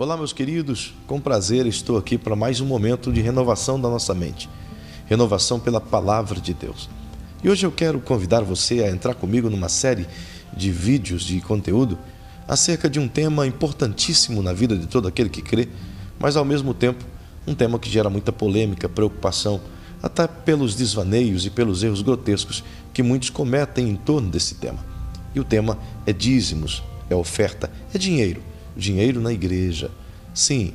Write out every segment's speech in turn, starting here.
Olá, meus queridos, com prazer estou aqui para mais um momento de renovação da nossa mente, renovação pela Palavra de Deus. E hoje eu quero convidar você a entrar comigo numa série de vídeos de conteúdo acerca de um tema importantíssimo na vida de todo aquele que crê, mas ao mesmo tempo um tema que gera muita polêmica, preocupação, até pelos desvaneios e pelos erros grotescos que muitos cometem em torno desse tema. E o tema é dízimos, é oferta, é dinheiro. Dinheiro na igreja. Sim.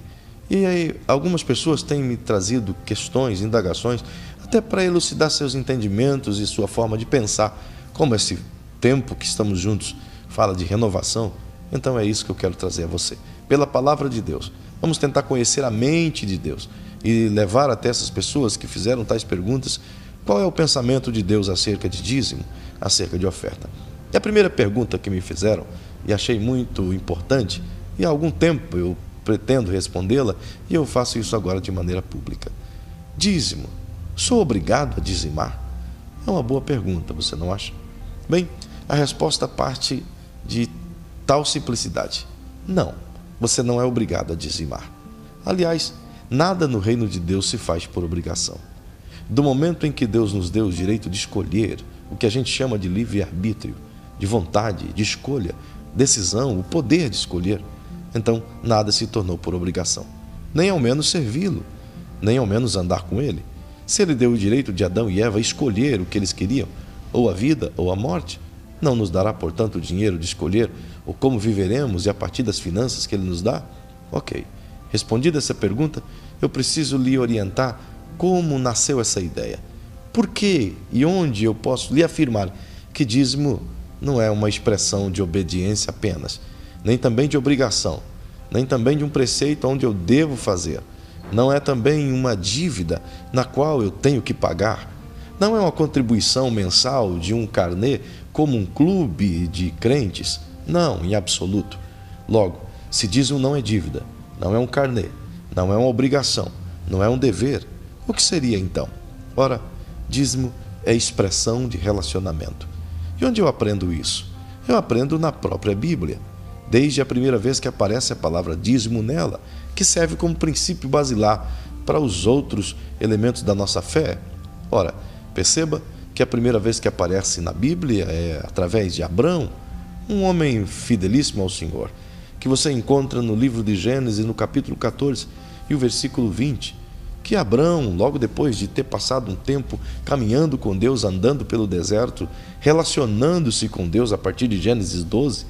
E aí, algumas pessoas têm me trazido questões, indagações, até para elucidar seus entendimentos e sua forma de pensar. Como esse tempo que estamos juntos fala de renovação, então é isso que eu quero trazer a você. Pela palavra de Deus. Vamos tentar conhecer a mente de Deus e levar até essas pessoas que fizeram tais perguntas qual é o pensamento de Deus acerca de dízimo, acerca de oferta. E a primeira pergunta que me fizeram, e achei muito importante, e há algum tempo eu pretendo respondê-la, e eu faço isso agora de maneira pública. Dízimo. Sou obrigado a dizimar? É uma boa pergunta, você não acha? Bem, a resposta parte de tal simplicidade. Não, você não é obrigado a dizimar. Aliás, nada no reino de Deus se faz por obrigação. Do momento em que Deus nos deu o direito de escolher, o que a gente chama de livre-arbítrio, de vontade, de escolha, decisão, o poder de escolher, então nada se tornou por obrigação. Nem ao menos servi-lo, nem ao menos andar com ele. Se ele deu o direito de Adão e Eva escolher o que eles queriam, ou a vida ou a morte, não nos dará, portanto, o dinheiro de escolher ou como viveremos e a partir das finanças que ele nos dá? Ok. Respondida essa pergunta, eu preciso lhe orientar como nasceu essa ideia. Por que e onde eu posso lhe afirmar que dízimo não é uma expressão de obediência apenas, nem também de obrigação, nem também de um preceito onde eu devo fazer. Não é também uma dívida na qual eu tenho que pagar. Não é uma contribuição mensal de um carnê como um clube de crentes. Não, em absoluto. Logo, se dízimo não é dívida, não é um carnê, não é uma obrigação, não é um dever, o que seria então? Ora, dízimo é expressão de relacionamento. E onde eu aprendo isso? Eu aprendo na própria Bíblia, desde a primeira vez que aparece a palavra dízimo nela, que serve como princípio basilar para os outros elementos da nossa fé. Ora, perceba que a primeira vez que aparece na Bíblia é através de Abrão, um homem fidelíssimo ao Senhor, que você encontra no livro de Gênesis, no capítulo 14 e o versículo 20, que Abrão, logo depois de ter passado um tempo caminhando com Deus, andando pelo deserto, relacionando-se com Deus a partir de Gênesis 12,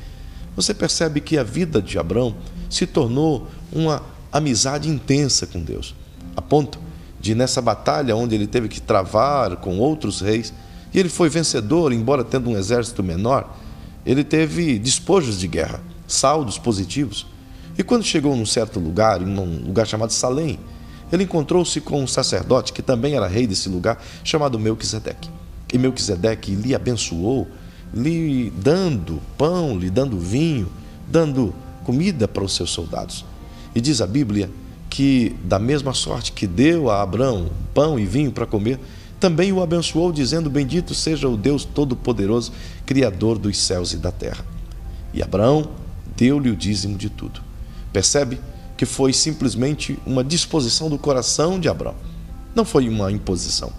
você percebe que a vida de Abrão se tornou uma amizade intensa com Deus, a ponto de nessa batalha onde ele teve que travar com outros reis, e ele foi vencedor, embora tendo um exército menor, ele teve despojos de guerra, saldos positivos. E quando chegou num certo lugar, em um lugar chamado Salém, ele encontrou-se com um sacerdote que também era rei desse lugar, chamado Melquisedeque. E Melquisedeque lhe abençoou, lhe dando pão, lhe dando vinho, dando comida para os seus soldados. E diz a Bíblia que, da mesma sorte que deu a Abrão pão e vinho para comer, também o abençoou, dizendo: bendito seja o Deus Todo-Poderoso, Criador dos céus e da terra. E Abraão deu-lhe o dízimo de tudo. Percebe que foi simplesmente uma disposição do coração de Abrão. Não foi uma imposição.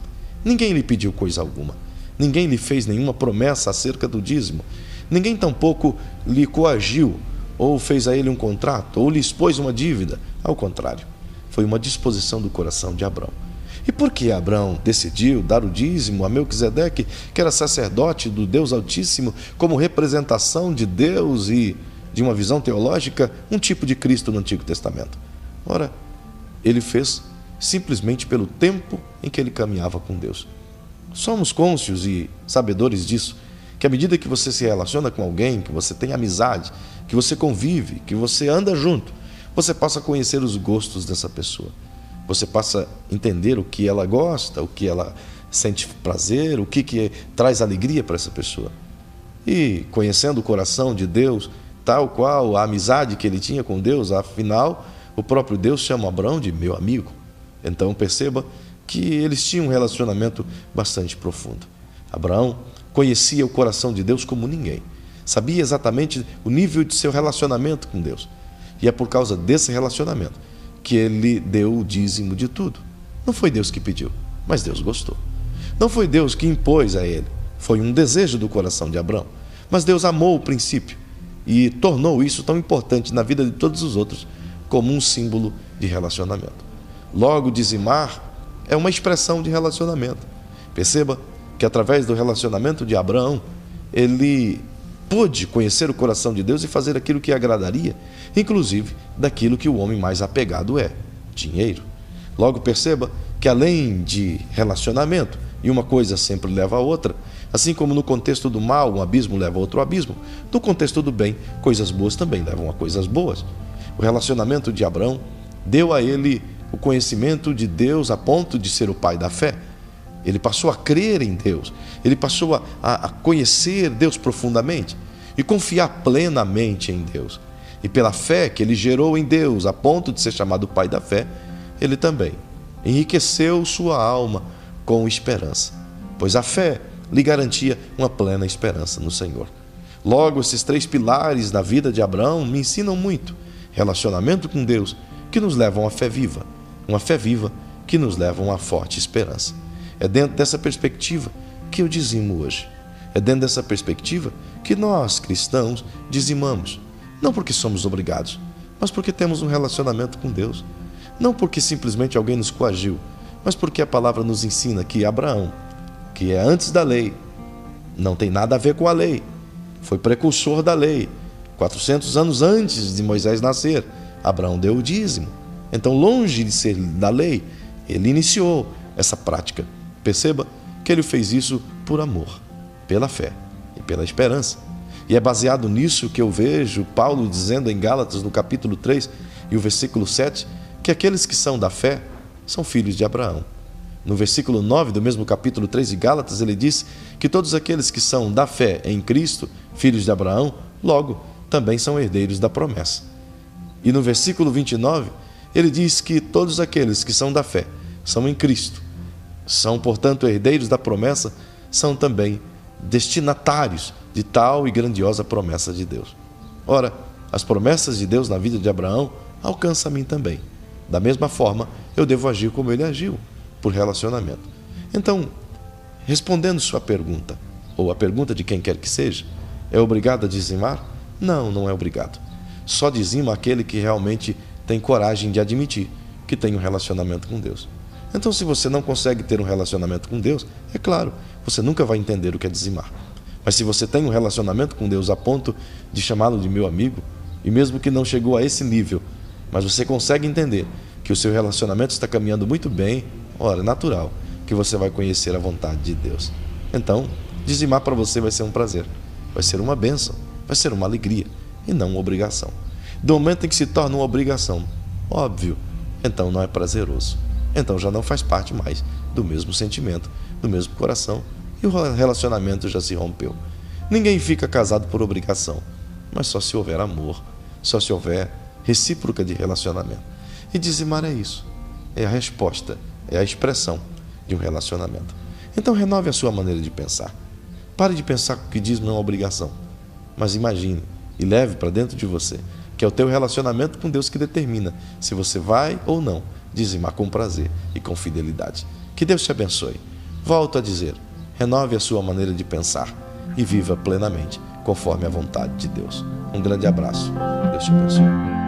Ninguém lhe pediu coisa alguma. Ninguém lhe fez nenhuma promessa acerca do dízimo. Ninguém tampouco lhe coagiu, ou fez a ele um contrato, ou lhe expôs uma dívida. Ao contrário, foi uma disposição do coração de Abrão. E por que Abrão decidiu dar o dízimo a Melquisedeque, que era sacerdote do Deus Altíssimo, como representação de Deus e de uma visão teológica, um tipo de Cristo no Antigo Testamento? Ora, ele fez simplesmente pelo tempo em que ele caminhava com Deus. Somos cônscios e sabedores disso, que à medida que você se relaciona com alguém, que você tem amizade, que você convive, que você anda junto, você passa a conhecer os gostos dessa pessoa. Você passa a entender o que ela gosta, o que ela sente prazer, o que traz alegria para essa pessoa. E conhecendo o coração de Deus, tal qual a amizade que ele tinha com Deus, afinal, o próprio Deus chama Abrão de meu amigo. Então perceba que eles tinham um relacionamento bastante profundo. Abraão conhecia o coração de Deus como ninguém. Sabia exatamente o nível de seu relacionamento com Deus. E é por causa desse relacionamento que ele deu o dízimo de tudo. Não foi Deus que pediu, mas Deus gostou. Não foi Deus que impôs a ele, foi um desejo do coração de Abraão. Mas Deus amou o princípio e tornou isso tão importante na vida de todos os outros como um símbolo de relacionamento. Logo, dizimar é uma expressão de relacionamento. Perceba que através do relacionamento de Abraão, ele pôde conhecer o coração de Deus e fazer aquilo que agradaria, inclusive daquilo que o homem mais apegado é, dinheiro. Logo, perceba que além de relacionamento, e uma coisa sempre leva a outra, assim como no contexto do mal, um abismo leva a outro abismo, no contexto do bem, coisas boas também levam a coisas boas. O relacionamento de Abraão deu a ele o conhecimento de Deus a ponto de ser o pai da fé. Ele passou a crer em Deus, ele passou a conhecer Deus profundamente e confiar plenamente em Deus. E pela fé que ele gerou em Deus, a ponto de ser chamado pai da fé, ele também enriqueceu sua alma com esperança, pois a fé lhe garantia uma plena esperança no Senhor. Logo, esses três pilares da vida de Abraão me ensinam muito: relacionamento com Deus, que nos levam à fé viva, uma fé viva que nos leva a uma forte esperança. É dentro dessa perspectiva que eu dizimo hoje. É dentro dessa perspectiva que nós, cristãos, dizimamos. Não porque somos obrigados, mas porque temos um relacionamento com Deus. Não porque simplesmente alguém nos coagiu, mas porque a palavra nos ensina que Abraão, que é antes da lei, não tem nada a ver com a lei, foi precursor da lei. 400 anos antes de Moisés nascer, Abraão deu o dízimo. Então, longe de ser da lei, ele iniciou essa prática. Perceba que ele fez isso por amor, pela fé e pela esperança. E é baseado nisso que eu vejo Paulo dizendo em Gálatas, no capítulo 3 e o versículo 7, que aqueles que são da fé são filhos de Abraão. No versículo 9 do mesmo capítulo 3 de Gálatas, ele diz que todos aqueles que são da fé em Cristo, filhos de Abraão, logo também são herdeiros da promessa. E no versículo 29, ele diz que todos aqueles que são da fé, são em Cristo, são, portanto, herdeiros da promessa, são também destinatários de tal e grandiosa promessa de Deus. Ora, as promessas de Deus na vida de Abraão alcançam a mim também. Da mesma forma, eu devo agir como ele agiu, por relacionamento. Então, respondendo sua pergunta, ou a pergunta de quem quer que seja, é obrigado a dizimar? Não, não é obrigado. Só dizima aquele que realmente tem coragem de admitir que tem um relacionamento com Deus. Então, se você não consegue ter um relacionamento com Deus, é claro, você nunca vai entender o que é dizimar. Mas se você tem um relacionamento com Deus a ponto de chamá-lo de meu amigo, e mesmo que não chegou a esse nível, mas você consegue entender que o seu relacionamento está caminhando muito bem, ora, é natural que você vai conhecer a vontade de Deus. Então, dizimar para você vai ser um prazer, vai ser uma bênção, vai ser uma alegria e não uma obrigação. Do momento em que se torna uma obrigação, óbvio, então não é prazeroso. Então já não faz parte mais do mesmo sentimento, do mesmo coração, e o relacionamento já se rompeu. Ninguém fica casado por obrigação, mas só se houver amor, só se houver recíproca de relacionamento. E dizimar é isso, é a resposta, é a expressão de um relacionamento. Então renove a sua maneira de pensar. Pare de pensar que dízimo não é uma obrigação, mas imagine e leve para dentro de você que é o teu relacionamento com Deus que determina se você vai ou não dizimar com prazer e com fidelidade. Que Deus te abençoe. Volto a dizer, renove a sua maneira de pensar e viva plenamente conforme a vontade de Deus. Um grande abraço. Deus te abençoe.